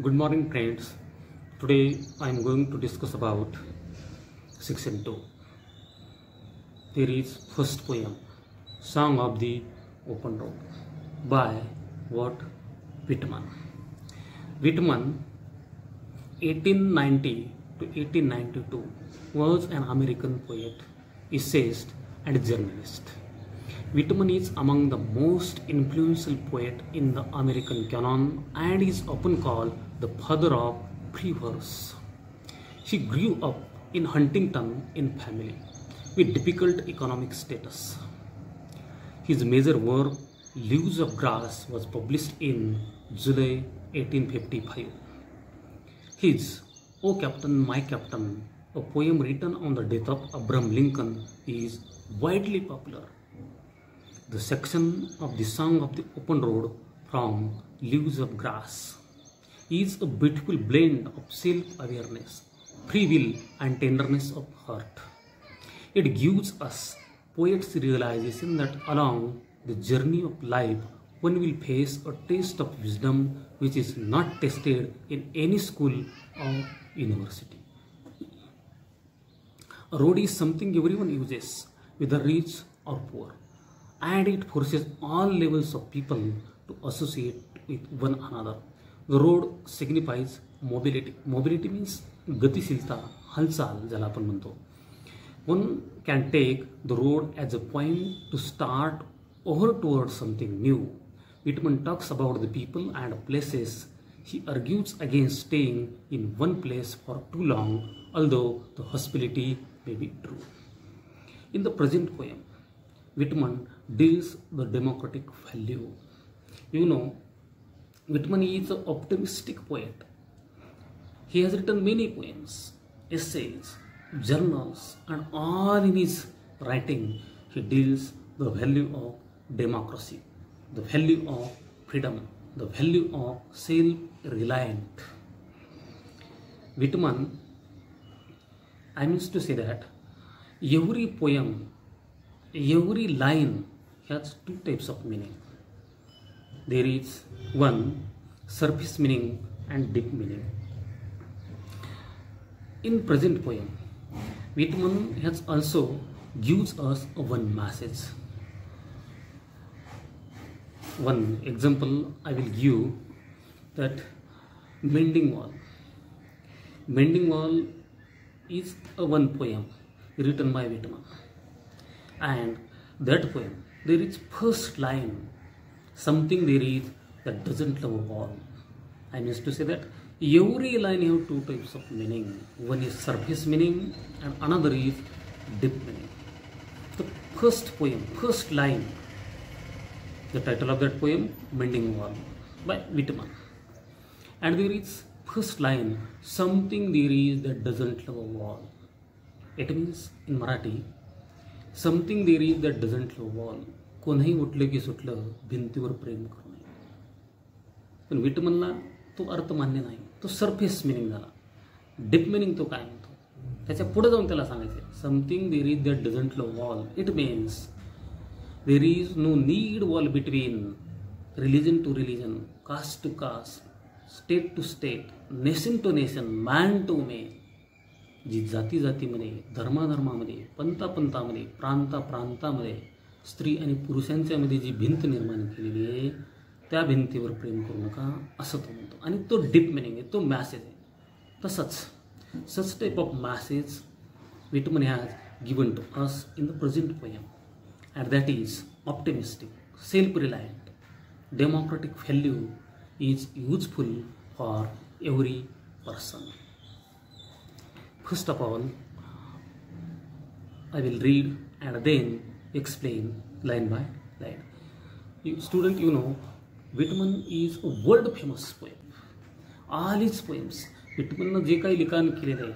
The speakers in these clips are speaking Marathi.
Good morning friends. Today I am going to discuss about section 2. There is first poem, Song of the Open Road by Whitman. Whitman 1890 to 1892 was an American poet, essayist and journalist. Whitman is among the most influential poets in the American canon and is often called the father of free verse. He grew up in Huntington in family with difficult economic status. His major work, Leaves of Grass, was published in July 1855. His O Captain, My Captain, a poem written on the death of Abraham Lincoln, is widely popular. The section of the Song of the Open Road from Leaves of Grass is a beautiful blend of self-awareness, free will and tenderness of heart. It gives us poets realization that along the journey of life one will face a test of wisdom which is not tested in any school or university. A road is something everyone uses, whether rich or poor, and it forces all levels of people to associate with one another. The road signifies mobility. Mobility means गतिशीलता, हालचाल ज्याला आपण म्हणतो. One can take the road as a point to start over towards something new. Whitman talks about the people and places. He argues against staying in one place for too long, although the hospitality may be true. In the present poem, Whitman deals the democratic value. Whitman is an optimistic poet. He has written many poems, essays, journals, and all in his writing he deals the value of democracy, the value of freedom, the value of self-reliant. Whitman, I mean to say that every poem, every line has two types of meaning. There is one, surface meaning and deep meaning. In present poem, Whitman has also gives us one message. One example I will give, that Mending Wall. Mending Wall is a one poem written by Whitman. And that poem, there is first line, something there is that doesn't love a wall. I mean to say that every line have two types of meaning. One is surface meaning and another is deep meaning. The first poem, first line, the title of that poem, Mending Wall by Whitman. And there is first line, something there is that doesn't love a wall. It means in Marathi, something there is that doesn't love a wall. कोणीही उठलं की सुटलं भिंतीवर प्रेम करणे. पण विटमनला तो अर्थ मान्य नाही. तो सरफेस मिनिंग झाला. डीप मिनिंग तो काय म्हणतो, त्याच्या पुढे जाऊन त्याला सांगायचं, something there is that doesn't love wall. It means there is no need wall between religion to religion, caste to caste, state to state, nation to nation, man to man. जी जाती जातीमध्ये, धर्माधर्मामध्ये, पंथापंथामध्ये, प्रांतामध्ये स्त्री आणि पुरुषांच्यामध्ये जी भिंत निर्माण केलेली आहे त्या भिंतीवर प्रेम करू नका असं तो म्हणतो. आणि तो डीप मिनिंग आहे, तो मॅसेज आहे. तसंच सच type of message Whitman has given to us in the present poem, and that is optimistic, self-reliant, democratic value is useful for every person. First of all, I will read and then explain line by line. Student, Whitman is a world famous poet. All his poems, Whitman जे काही लिखाण केलेले आहे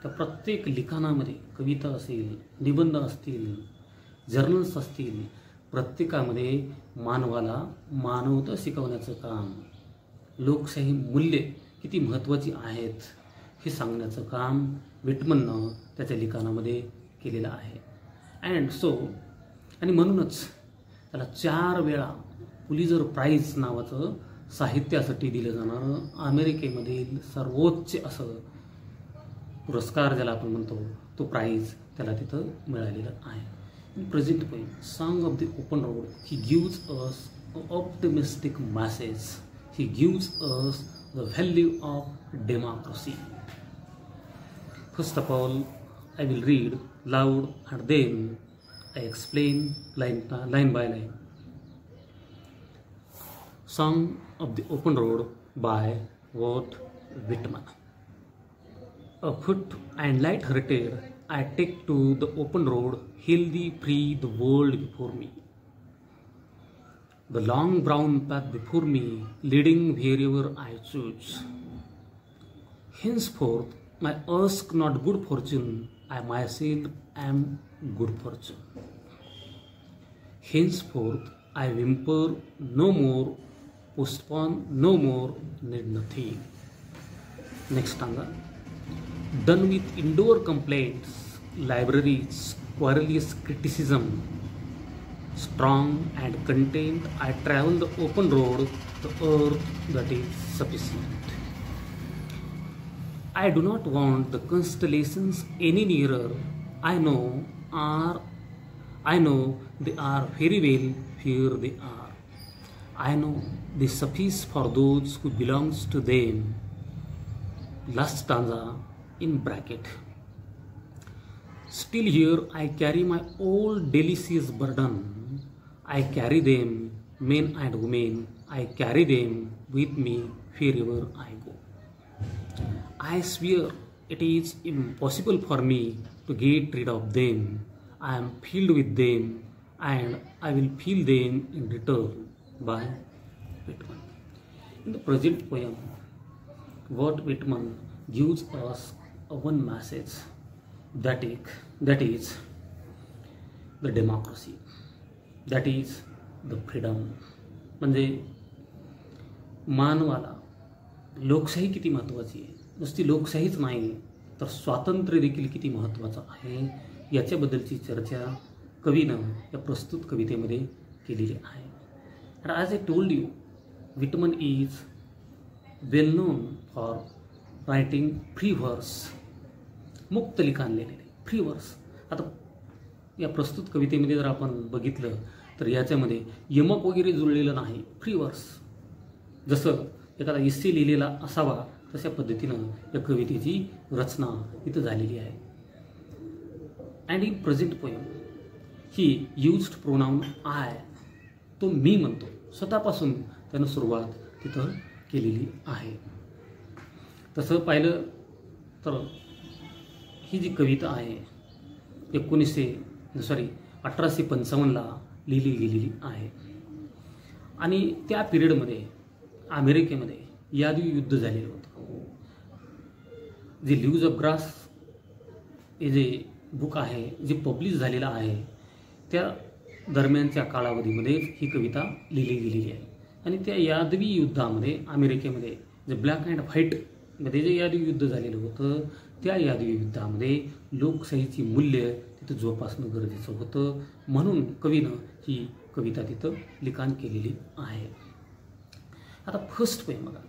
त्या प्रत्येक लिखाणामध्ये कविता असेल, निबंध असतील, जर्नल्स असतील, प्रत्येकामध्ये मानवाला मानवता शिकवण्याचं काम, लोकशाही मूल्ये किती महत्त्वाची आहेत हे सांगण्याचं काम विटमननं त्याच्या लिखाणामध्ये केलेलं आहे. अँड सो, आणि म्हणूनच त्याला 4 वेळा पुलिझर प्राइज नावाचं साहित्यासाठी दिलं जाणारं अमेरिकेमधील सर्वोच्च असं पुरस्कार ज्याला आपण म्हणतो तो प्राईज त्याला तिथं मिळालेलं आहे. In present poem song of the open road he gives us optimistic message. He gives us the value of democracy. First of all, I will read loud and then I explain line by line. Song of the Open Road by Walt Whitman. Afoot and light-hearted, I take to the open road, healthy, free, the world before me. The long brown path before me, leading wherever I choose. Henceforth, I ask not good fortune, I myself am good fortune. Henceforth, I whimper no more, postpone no more, need nothing. Next stanza. Done with indoor complaints, libraries, querulous criticism, strong and content, I travel the open road, the earth that is sufficient. I do not want the constellations any nearer. I know they are very well where they are. I know they suffice for those who belongs to them. Last stanza in bracket. Still here I carry my old delicious burden. I carry them, men and women. I carry them with me wherever I go. I swear it is impossible for me to get rid of them. I am filled with them and I will feel them in return. By Whitman. In the present poem, Walt Whitman gives us one message, that is the democracy, that is the freedom. म्हणजे मानवाला लोकशाही किती महत्त्वाची आहे, नुसती लोकशाहीच नाही तर स्वातंत्र्य देखील किती महत्त्वाचं आहे याच्याबद्दलची चर्चा कवीनं या प्रस्तुत कवितेमध्ये केलेली आहे. And as I told you, Whitman is well known for writing free verse, मुक्त लिखाण लिहिलेले फ्री वर्स. आता या प्रस्तुत कवितेमध्ये जर आपण बघितलं तर याच्यामध्ये यमक वगैरे जुळलेलं नाही, फ्री वर्स. जसं एखादा इस्से लिहिलेला असावा तशा पद्धतीनं या कवितेची रचना इथं झालेली आहे. And in present poem he used pronoun I, तो मी म्हणतो, स्वतःपासून त्यानं सुरुवात तिथं केलेली आहे. तसं पाहिलं तर ही जी कविता आहे 1855ला लिहिली गेलेली आहे आणि त्या पिरियडमध्ये अमेरिकेमध्ये यादवी युद्ध झालेलं होतं. जे लीव्ज ऑफ ग्रास हे जे बुक आहे जे पब्लिश झालेलं आहे त्या दरम्यानच्या कालावधीमध्ये ही कविता लिहिली गेलेली आहे. आणि त्या यादवी युद्धामध्ये अमेरिकेमध्ये जे ब्लॅक अँड व्हाईटमध्ये जे यादवी युद्ध झालेलं होतं त्या यादवी युद्धामध्ये लोकशाहीची मूल्य तिथं जोपासणं गरजेचं होतं, म्हणून कवीनं ही कविता तिथं लिखाण केलेली आहे. आता फर्स्ट पोएम बघा.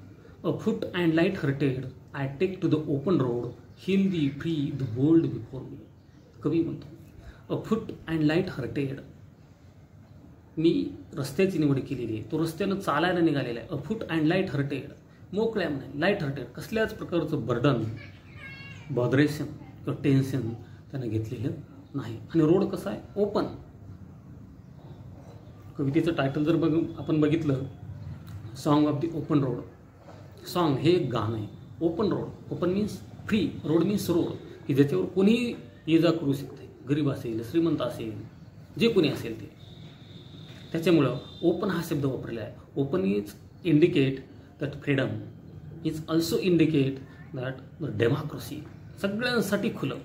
Afoot and light hearted I take to the open road, healthy free the world before me. कवी म्हणतो afoot and light hearted, मी रस्त्याची निवड केलेली आहे, तो रस्त्यानं चालायला निघालेला आहे. Afoot and light hearted, मोकळ्या नाही, लाईट हर्टेड, कसल्याच प्रकारचं बर्डन, बॉदरेशन किंवा टेन्शन त्यानं घेतलेलं नाही. आणि रोड कसा आहे, ओपन. कवितेचं टायटल जर आपण बघितलं, song of the open road. Song हे एक गाणं आहे. Open road, open means free, road means road की ज्याच्यावर कोणीही ये जा करू शकते, गरीब असेल, श्रीमंत असेल, जे कोणी असेल ते. त्याच्यामुळं ओपन हा शब्द वापरलेला आहे. Open is indicate that freedom, is also indicate that the democracy, सगळ्यांसाठी खुलं.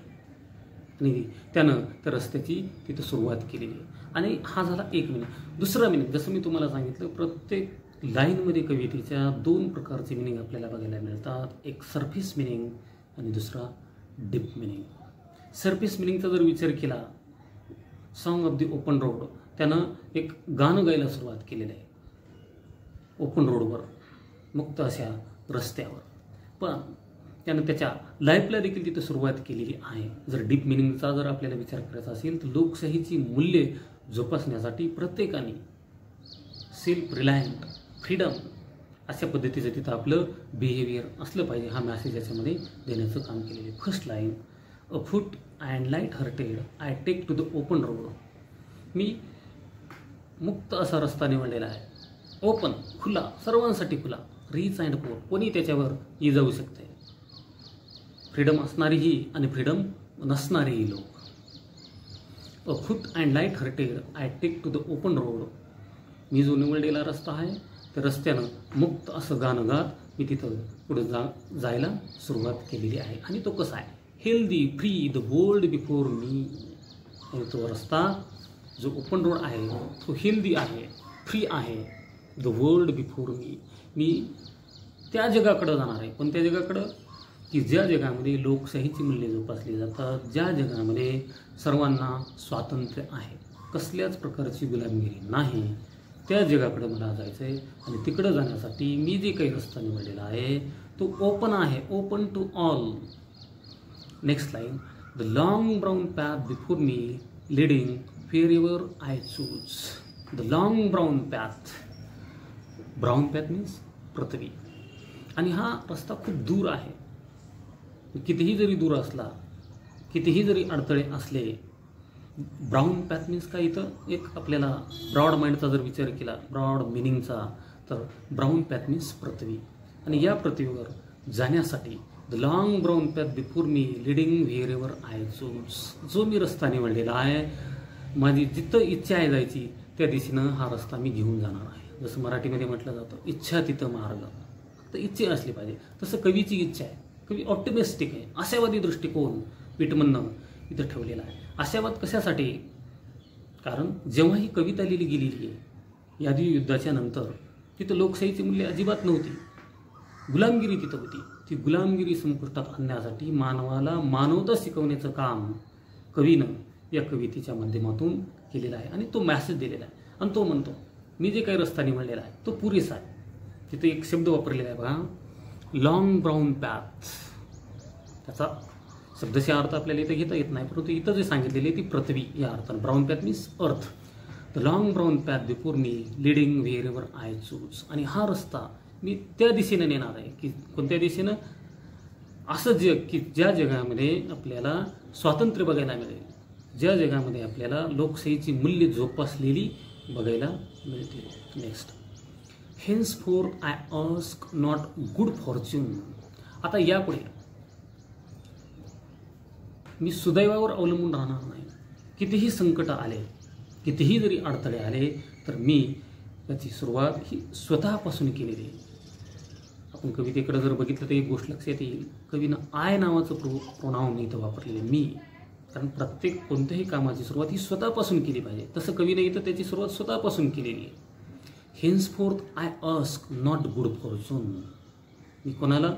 आणि त्यानं त्या रस्त्याची तिथं सुरुवात केलेली आहे. आणि हा झाला एक मिनिंग. दुसरा मिनिंग, जसं मी तुम्हाला सांगितलं, प्रत्येक लाईनमध्ये कवितेच्या दोन प्रकारचे मिनिंग आपल्याला बघायला मिळतात. एक सरफेस मिनिंग आणि दुसरा डीप मिनिंग. सरफेस मिनिंगचा जर विचार केला, song of the open road, त्यानं एक गाणं गायला सुरुवात केलेलं आहे ओपन रोडवर. मुक्त अशा रस्त्यावर. पण त्यानं त्याच्या लाईफला देखील तिथं सुरुवात केलेली आहे. जर डीप मिनिंगचा जर आपल्याला विचार करायचा असेल तर लोकशाहीची मूल्ये जोपासण्यासाठी प्रत्येकाने सेल्फ रिलायंट, फ्रीडम अशा पद्धतीचं तिथं आपलं बिहेवियर असलं पाहिजे. हा मॅसेज याच्यामध्ये देण्याचं काम केलेलं आहे. First line, afoot and light hearted I take to the open road. मी मुक्त असा रस्ता निवडलेला आहे. ओपन, खुला, सर्वांसाठी खुला, रिच अँड पोअर, कोणी त्याच्यावर जाऊ शकते. फ्रीडम असणारीही आणि फ्रीडम नसणारेही लोक. Afoot and light hearted I take to the open road. मी जो निवडलेला रस्ता आहे त्या रस्त्यानं मुक्त असं गाणं गात मी तिथं पुढे जायला सुरुवात केलेली आहे. आणि तो कसा आहे? Healthy, free, the world before मी. आणि तो रस्ता जो ओपन रोड आहे तो हेल्दी आहे, फ्री आहे, द वर्ल्ड बिफोर मी. मी त्या जगाकडं जाणार आहे. पण त्या जगाकडं की ज्या जगामध्ये लोकशाहीची मूल्ये जोपासली जातात, ज्या जगामध्ये सर्वांना स्वातंत्र्य आहे, कसल्याच प्रकारची गुलामगिरी नाही, त्या जगाकडे मला जायचं आहे. आणि तिकडं जाण्यासाठी मी जे काही रस्ता निवडलेला आहे तो ओपन आहे, open to all. Next line, the long brown path before me leading wherever I choose. The long brown path. Brown path means पृथ्वी. आणि हा रस्ता खूप दूर आहे. कितीही जरी दूर असला, कितीही जरी अडथळे असले, ब्राऊन पॅथ मीन्स काय? इथं एक आपल्याला ब्रॉड माइंडचा जर विचार केला, ब्रॉड मिनिंगचा, तर ब्राऊन पॅथ मीन्स पृथ्वी. आणि या पृथ्वीवर जाण्यासाठी the long brown path before me leading wherever I choose. जो मी रस्ता निवडलेला आहे, माझी जिथं इच्छा आहे जायची त्या दिशेनं हा रस्ता मी घेऊन जाणार आहे. जसं मराठीमध्ये म्हटलं जातं, इच्छा तिथं मार्ग. तर इच्छा असली पाहिजे. तसं कवीची इच्छा आहे. कवी ऑप्टिमिस्टिक आहे. आशावादी दृष्टिकोन विटमननं इथं ठेवलेला आहे. आशावाद कशासाठी? कारण जेव्हा ही कविता लिहिली गेलेली आहे यादी युद्धाच्या नंतर, तिथं लोकशाहीची मूल्ये अजिबात नव्हती. गुलामगिरी तिथं होती. ती गुलामगिरी संपुष्टात आणण्यासाठी मानवाला मानवता शिकवण्याचं काम कवीनं या कवितेच्या माध्यमातून केलेलं आहे. आणि तो मॅसेज दिलेला आहे. आणि तो म्हणतो, मी जे काही रस्ता निवडलेला आहे तो पुरेसा आहे. तिथे एक शब्द वापरलेला आहे बघा, लॉंग ब्राऊन पॅथ. त्याचा शब्दशः अर्थ आपल्याला इथं घेता येत नाही, परंतु इथं जे सांगितलेले ती पृथ्वी या अर्थानं. Brown path means earth. The long brown path before me leading wherever I choose. आणि हा रस्ता मी त्या दिशेनं नेणार आहे. की कोणत्या दिशेनं? असं जग की ज्या जगामध्ये आपल्याला स्वातंत्र्य बघायला मिळेल, ज्या जगामध्ये आपल्याला लोकशाहीची मूल्ये जोपासलेली बघायला मिळते. Next, henceforth I ask not good fortune. आता यापुढे मी सुदैवावर अवलंबून राहणार नाही. कितीही संकट आले, कितीही जरी अडथळे आले, तर मी याची सुरुवात ही स्वतःपासून केलेली आहे. आपण कवितेकडे जर बघितलं तर एक गोष्ट लक्षात येईल, कवीनं आय नावाचं प्रोनाउन इथं वापरलेलं आहे, मी. कारण प्रत्येक कोणत्याही कामाची सुरुवात ही स्वतःपासून केली पाहिजे. तसं कवीनं इथं त्याची सुरुवात स्वतःपासून केलेली आहे. Henceforth I ask not good fortune. मी कोणाला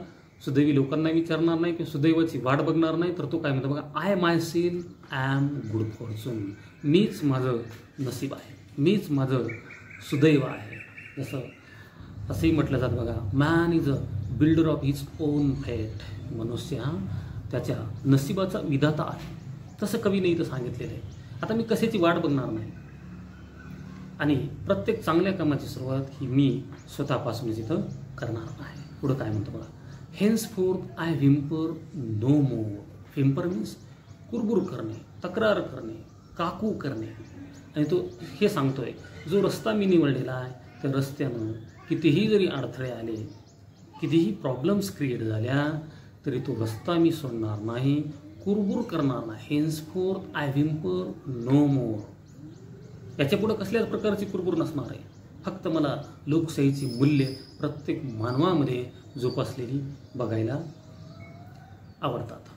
सुदैवी लोकांना विचारणार नाही किंवा सुदैवाची वाट बघणार नाही. तर तो काय म्हणतो बघा, I my self am good Fortune. मीच माझं नशीब आहे, मीच माझं सुदैव आहे. जसं असंही म्हटलं जातं बघा, man is a builder of his on फेट. मनुष्य हा त्याच्या नशिबाचा विधाता आहे. तसं कवीने इथं सांगितलेलं आहे. आता मी कशाची वाट बघणार नाही आणि प्रत्येक चांगल्या कामाची सुरुवात ही मी स्वतःपासूनच इथं करणार आहे. पुढं काय म्हणतो बघा, henceforth I whimper no more. Whimper means कुरबुर करणे, तक्रार करणे, काकू करणे. आणि तो हे सांगतोय, जो रस्ता मी निवडलेला आहे त्या रस्त्यानं कितीही जरी अडथळे आले, कितीही प्रॉब्लेम्स क्रिएट झाल्या, तरी तो रस्ता मी सोडणार नाही, कुरबुर करणार नाही. हेन्सफोर्थ आय व्हिम्पर नो मोर. याच्या पुढं कसल्याच प्रकारची कुरबुर नसणार आहे. फक्त मला लोकशाहीची मूल्ये प्रत्येक मानवामध्ये जोपासलेली बघायला आवडतात.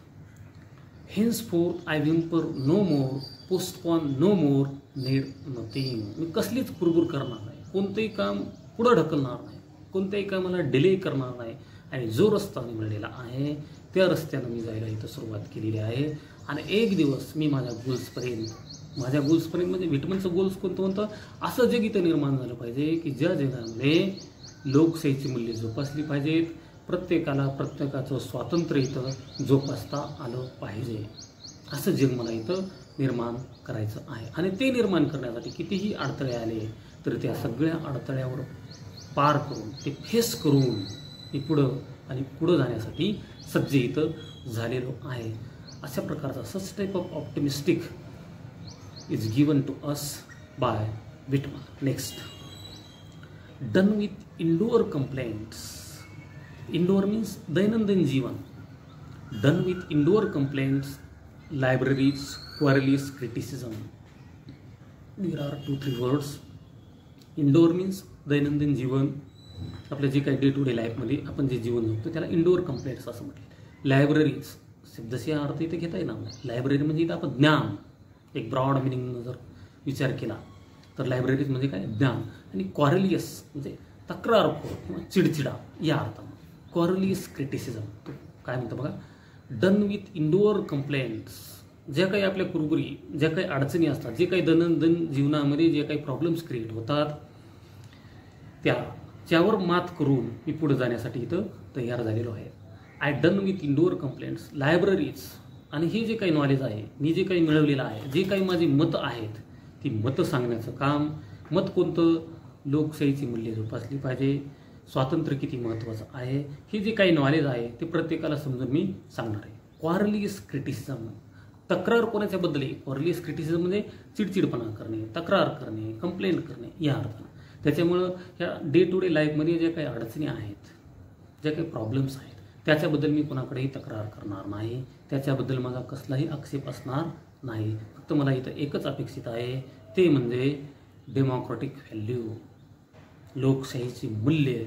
Henceforth I whimper no more, postpone no more, need nothing. मी कसलीच कुरबुर करणार नाही, कोणतंही काम पुढं ढकलणार नाही, कोणत्याही कामाला डिले करणार नाही. आणि जो रस्ता निवडलेला आहे त्या रस्त्यानं मी जायला इथं सुरुवात केलेली आहे. आणि एक दिवस मी माझ्या गोल्सपर्यंत म्हणजे विटमनचं गोल्स कोणतं म्हणतं, असं जग इथं निर्माण झालं पाहिजे की ज्या जगामध्ये लोकशाहीची मूल्ये जोपासली पाहिजेत, प्रत्येकाचं स्वातंत्र्य इथं जोपासता आलं पाहिजे, असं जग मला इथं निर्माण करायचं आहे. आणि ते निर्माण करण्यासाठी कितीही अडथळे आले तर त्या सगळ्या अडथळ्यावर पार करून, ते फेस करून मी पुढं जाण्यासाठी सज्ज इथं झालेलो आहे. अशा प्रकारचा such type of optimistic is given to us by Whitman. Next, done with indoor complaints. Indoor means दैनंदिन जीवन. Done with indoor complaints, libraries, querulous, criticism. There are 2-3 words. Indoor means दैनंदिन जीवन, आपलं जे काही डे टू डे लाईफमध्ये आपण जे जीवन जगतो त्याला इंडोअर कंप्लेंट्स असं म्हटलं. लायब्ररीज शब्दशी अर्थ इथे घेता येणार नाही. लायब्ररी म्हणजे इथं आपण ज्ञान, एक ब्रॉड मिनिंगनं जर विचार केला तर लायब्ररीज म्हणजे काय, ज्ञान. आणि क्वारलियस म्हणजे तक्रारखोर किंवा चिडचिडा या अर्थानं. क्वारलियस क्रिटिसिझम, तो काय म्हणतो बघा, डन विथ इंडोअर कंप्लेंट्स. ज्या काही आपल्या कुरबुरी, ज्या काही अडचणी असतात, जे काही दैनंदिन जीवनामध्ये जे काही प्रॉब्लेम्स क्रिएट होतात त्यावर मात करून मी पुढे जाण्यासाठी इथं तयार झालेलो आहे. I done with indoor complaints, libraries. आणि हे जे काही नॉलेज आहे, मी जे काही मिळवलेलं आहे, जे काही माझी मतं आहेत, ती मतं सांगण्याचं काम. मत कोणतं, लोकशाहीची मूल्ये जोपासली पाहिजे, स्वातंत्र्य किती महत्त्वाचं आहे, हे जे काही नॉलेज आहे ते प्रत्येकाला समजून मी सांगणार आहे. क्वारलियस क्रिटिसिझम, तक्रार कोणाच्याबद्दल आहे. क्वारलियस क्रिटिसिझम म्हणजे चिडचिडपणा करणे, तक्रार करणे, कंप्लेंट करणे या अर्थानं. त्याच्यामुळं ह्या डे टू डे लाईफमध्ये ज्या काही अडचणी आहेत, ज्या काही प्रॉब्लेम्स आहेत, त्याच्याबद्दल मी कोणाकडेही तक्रार करणार नाही, त्याच्याबद्दल माझा कसलाही आक्षेप असणार नाही. फक्त मला इथं एकच अपेक्षित आहे, ते म्हणजे डेमोक्रॅटिक व्हॅल्यू, लोकशाहीची मूल्ये.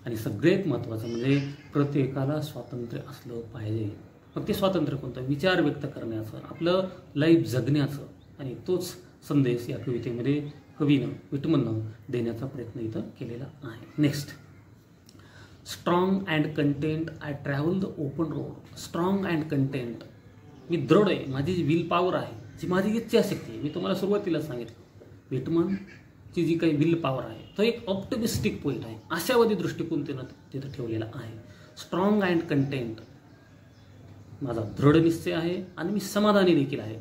आणि सगळ्यात महत्त्वाचं म्हणजे प्रत्येकाला स्वातंत्र्य असलं पाहिजे. मग ते स्वातंत्र्य कोणतं, विचार व्यक्त करण्याचं, आपलं लाईफ जगण्याचं. आणि तोच संदेश या कवितेमध्ये कवीनं, विटमननं देण्याचा प्रयत्न इथं केलेला आहे. Next, strong and content, I travel the open road. Strong and content, मी दृढ आहे, माझी जी विल पॉवर आहे, जी माझी इच्छाशक्ती आहे. मी तुम्हाला सुरुवातीला सांगितलं, विटमनची जी काही विल पॉवर आहे तो एक ऑप्टिमिस्टिक पॉईंट आहे, आशावादी दृष्टिकोन त्यानं तिथं ठेवलेला आहे. स्ट्रॉंग अँड कंटेंट, माझा दृढ निश्चय आहे आणि मी समाधानी देखील आहे.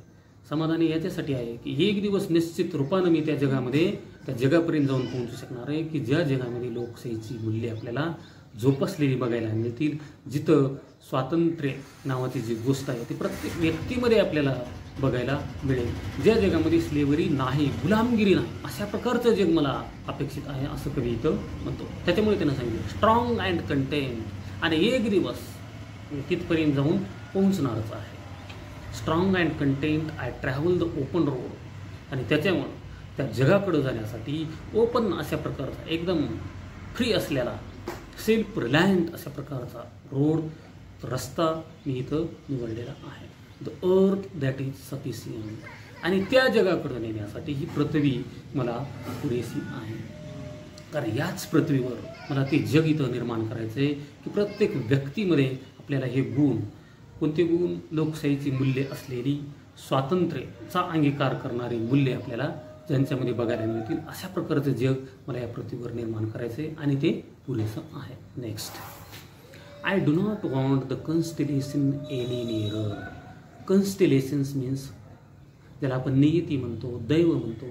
समाधानी याच्यासाठी आहे की एक दिवस निश्चित रूपानं मी त्या जगापर्यंत जाऊन पोहोचू शकणार आहे की ज्या जगामध्ये लोकशाहीची मूल्ये आपल्याला जोपासलेली बघायला मिळतील, जिथं स्वातंत्र्य नावाची जी गोष्ट आहे ती प्रत्येक व्यक्तीमध्ये आपल्याला बघायला मिळेल, ज्या जगामध्ये स्लेवरी नाही, गुलामगिरी नाही, अशा प्रकारचं जग मला अपेक्षित आहे, असं कवी इथं म्हणतो. त्याच्यामुळे त्यानं सांगितलं स्ट्रॉंग अँड कंटेंट. आणि एक दिवस तिथपर्यंत जाऊन पोहोचणारच आहे. Strong and content, I travel the open road. आणि त्याच्यामुळं त्या जगाकडं जाण्यासाठी ओपन अशा प्रकारचा, एकदम फ्री असलेला, सेल्फ रिलायंट अशा प्रकारचा रोड, रस्ता मी इथं निवडलेला आहे. The earth that is sufficient. आणि त्या जगाकडं नेण्यासाठी ही पृथ्वी मला पुरेशी आहे. कारण याच पृथ्वीवर मला ते जग इथं निर्माण करायचं आहे की प्रत्येक व्यक्तीमध्ये आपल्याला हे गुण, कोणते गुण, लोकशाहीची मूल्ये असलेली, स्वातंत्र्याचा अंगीकार करणारी मूल्ये आपल्याला ज्यांच्यामध्ये बघायला मिळतील, अशा प्रकारचं जग मला या पृथ्वीवर निर्माण करायचं आहे आणि ते पुरेसं आहे. Next, I do not want the constellation any nearer. Constellations means ज्याला आपण नियती म्हणतो, दैव म्हणतो,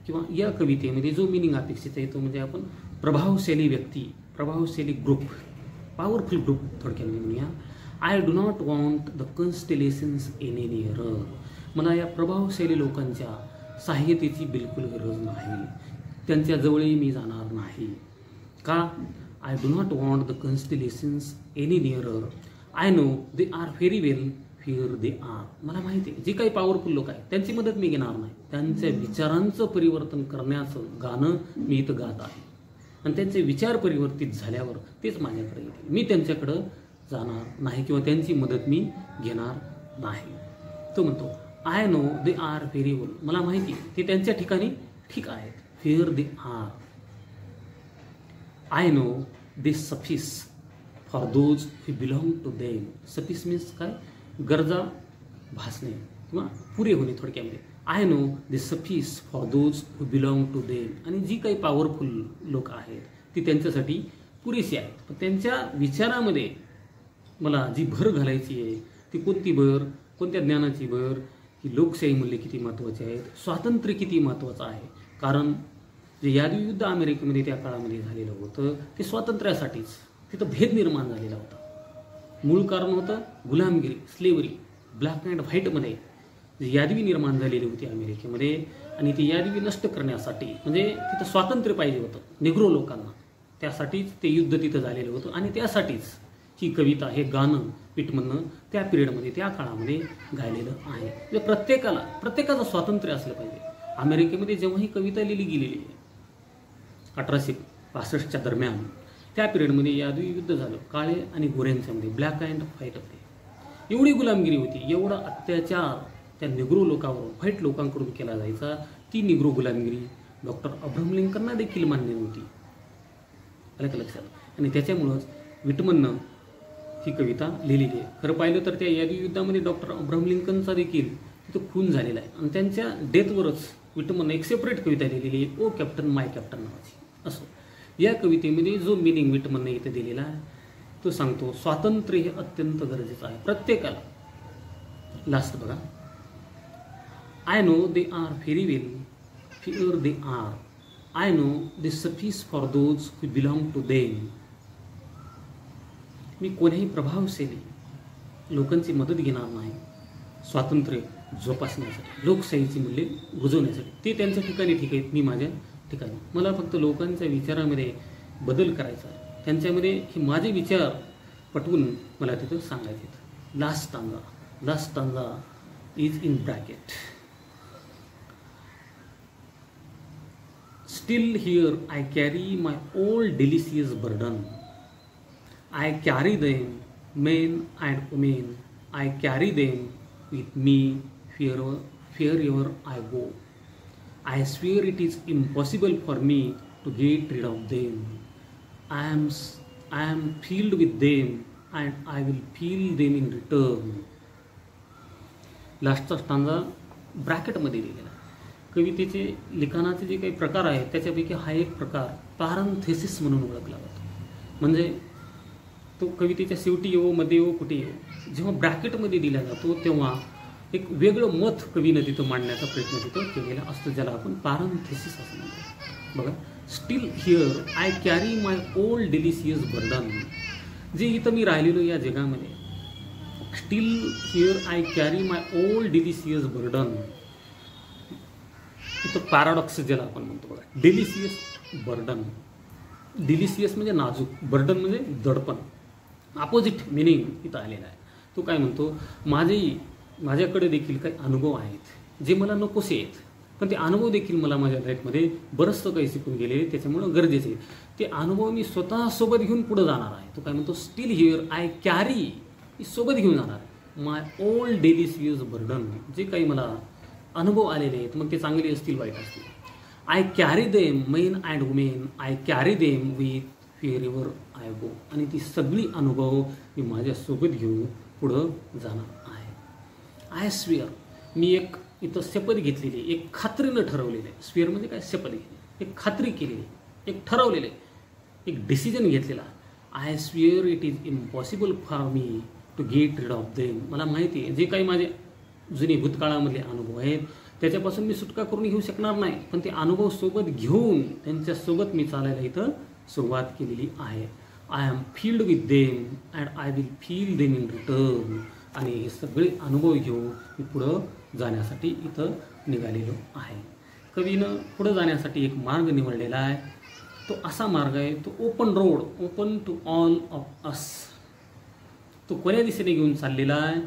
किंवा या कवितेमध्ये जो मिनिंग अपेक्षित आहे तो म्हणजे आपण प्रभावशाली व्यक्ती, प्रभावशाली ग्रुप, पॉवरफुल ग्रुप थोडक्यात म्हणूया. I do not want the constellations any nearer. मला या प्रभावशाली लोकांच्या सहाय्यतेची बिलकुल गरज नाही, त्यांच्या जवळही मी जाणार नाही. का? I do not want the constellations any nearer. I know they are very well here they are. मला माहिती आहे जे काही पॉवरफुल लोक आहेत त्यांची मदत मी घेणार नाही. त्यांच्या विचारांचं परिवर्तन करण्याचं गाणं मी इथं गात आहे आणि त्यांचे विचार परिवर्तित झाल्यावर तेच माझ्याकडे येतील. मी त्यांच्याकडं जाणार नाही किंवा त्यांची मदत मी घेणार नाही. तो म्हणतो I know they are very well. मला माहिती ते त्यांच्या ठिकाणी ठीक आहेत. Here they are. I know they suffice for those who belong to them. Suffice means काय? गरजा भासणे किंवा पुरे होणे थोडक्यामध्ये. I know they suffice for those who belong to them. आणि जी काही पॉवरफुल लोक आहेत ती त्यांच्यासाठी पुरेशी आहे. पण त्यांच्या विचारामध्ये मला जी भर घालायची आहे ती कोणती भर, कोणत्या ज्ञानाची भर, की लोकशाही मूल्य किती महत्त्वाचे आहेत, स्वातंत्र्य किती महत्त्वाचं आहे. कारण जे यादवी युद्ध अमेरिकेमध्ये त्या काळामध्ये झालेलं होतं ते स्वातंत्र्यासाठीच. तिथं भेद निर्माण झालेला होता. मूळ कारण होतं गुलामगिरी, स्लेवरी, ब्लॅक अँड व्हाईटमध्ये जी यादवी निर्माण झालेली होती अमेरिकेमध्ये, आणि ती यादवी नष्ट करण्यासाठी म्हणजे तिथं स्वातंत्र्य पाहिजे होतं निग्रो लोकांना, त्यासाठीच ते युद्ध तिथं झालेलं होतं. आणि त्यासाठीच ही कविता, हे गाणं व्हिटमननं त्या पिरियडमध्ये, त्या काळामध्ये गायलेलं आहे. म्हणजे प्रत्येकाचं स्वातंत्र्य असलं पाहिजे. अमेरिकेमध्ये जेव्हा ही कविता लिहिली गेलेली आहे 1865च्या दरम्यान, त्या पिरियडमध्ये यादवी युद्ध झालं, काळे आणि गोऱ्यांच्यामध्ये, ब्लॅक अँड व्हाईटमध्ये एवढी गुलामगिरी होती, एवढा अत्याचार त्या निग्रो लोकांवर व्हाईट लोकांकडून केला जायचा. ती निग्रो गुलामगिरी डॉक्टर अब्राहम लिंकनना देखील मान्य नव्हती. आलं का लक्षात? आणि त्याच्यामुळंच व्हिटमननं ही कविता लिहिलेली आहे. खरं पाहिलं तर त्या यादवी युद्धामध्ये डॉक्टर अब्राहम लिंकनचा देखील तिथं खून झालेला आहे. आणि त्यांच्या डेथवरच व्हिटमननं एक सेपरेट कविता लिहिलेली आहे, ओ कॅप्टन माय कॅप्टन नावाची. असो, या कवितेमध्ये जो मिनिंग व्हिटमननं इथं दिलेला आहे तो सांगतो, स्वातंत्र्य हे अत्यंत गरजेचं आहे प्रत्येकाला. लास्ट बघा, I know they are very well fear they are, I know they suffice for those who belong to them. मी कोणीही प्रभावशाली लोकांची मदत घेणार नाही स्वातंत्र्य जोपासण्यासाठी, लोकशाहीची मूल्ये रुजवण्यासाठी. ते त्यांच्या ठिकाणी ठीक आहेत, मी माझ्या ठिकाणी. मला फक्त लोकांच्या विचारामध्ये बदल करायचा आहे, त्यांच्यामध्ये हे माझे विचार पटवून मला तिथं सांगायचे. Last stanza is in bracket. Still here I carry my old delicious burden. I carry them, men and women, I carry them with me wherever I go. I swear it is impossible for me to get rid of them. I am filled with them and I will feel them in return. लास्टचा स्टांजा ब्रॅकेटमध्ये दिलेला आहे. कवितेचे लिखाणाचे जे काही प्रकार आहेत त्याच्यापैकी हा एक प्रकार पॅरेंथेसिस म्हणून ओळखला जातो. म्हणजे तो कवितेच्या शेवटी येवो, मध्ये येवो, कुठे येवो, जेव्हा ब्रॅकेटमध्ये दिला जातो तेव्हा एक वेगळं मत कवीनं तिथं मांडण्याचा प्रयत्न तिथं केलेला असतो, ज्याला आपण पॅरेंथेसिस असं म्हणतो. बघा, steel here I carry my old delicious burden. जे इथं मी राहिलेलो या जगामध्ये, steel here I carry my old delicious burden. इथं पॅराडॉक्स ज्याला आपण म्हणतो बघा, डिलिशियस बर्डन. डिलिशियस म्हणजे नाजूक, बर्डन म्हणजे दडपण. अपोजिट मिनिंग इथं आलेला आहे. तो काय म्हणतो, माझ्याकडे देखील काही अनुभव आहेत जे मला नकोसे आहेत, पण ते अनुभव देखील मला माझ्या लाईफमध्ये बरंचसं काही शिकून गेले, त्याच्यामुळं गरजेचे आहेत. ते अनुभव मी स्वतःसोबत घेऊन पुढं जाणार आहे. तो काय म्हणतो, स्टील हिअर आय कॅरी, मी सोबत घेऊन जाणार आहे माय ओल्ड डिलिशियस बर्डन. जे काही मला अनुभव आलेले आहेत, मग ते चांगले असतील वाईट असतील. I carry them, men and women, I carry them with wherever I go. आणि ती सगळी अनुभव मी माझ्यासोबत घेऊन पुढं जाणार आहे. आय स्वेअर, मी एक इथं शपथ घेतलेली, एक खात्रीनं ठरवलेलं आहे. स्वेअर म्हणजे काय, शपथ घेतली, एक खात्री केलेली, एक ठरवलेलं आहे, एक डिसिजन घेतलेला. I swear it is impossible for me to get rid of them. मला माहिती आहे जे काही माझे जुने भूतकाळामधले अनुभव आहेत त्याच्यापासून मी सुटका करून घेऊ शकणार नाही, पण ते अनुभव सोबत घेऊन त्यांच्यासोबत मी चालायला इथं सुरुवात केलेली आहे. I am filled with them and I will feel them in return. आणि हे सगळे अनुभव घेऊन मी पुढं जाण्यासाठी इथं निघालेलो आहे. कवीनं पुढं जाण्यासाठी एक मार्ग निवडलेला आहे. तो असा मार्ग आहे, तो open road, open to all of us. तो कोण्या दिशेने घेऊन चाललेला आहे,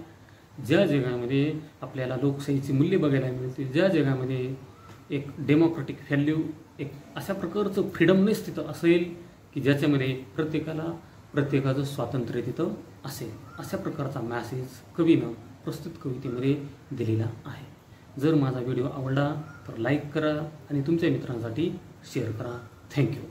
ज्या जगामध्ये आपल्याला लोकशाहीची मूल्य बघायला मिळतील, ज्या जगामध्ये एक डेमोक्रेटिक व्हॅल्यू, एक अशा प्रकारचं फ्रीडमनेस तिथं असेल की ज्याच्यामध्ये प्रत्येकाचं स्वातंत्र्य तिथं असेल, अशा प्रकारचा मॅसेज कवीनं प्रस्तुत कवितेमध्ये दिलेला आहे. जर माझा व्हिडिओ आवडला तर लाईक करा आणि तुमच्या मित्रांसाठी शेअर करा. थँक्यू.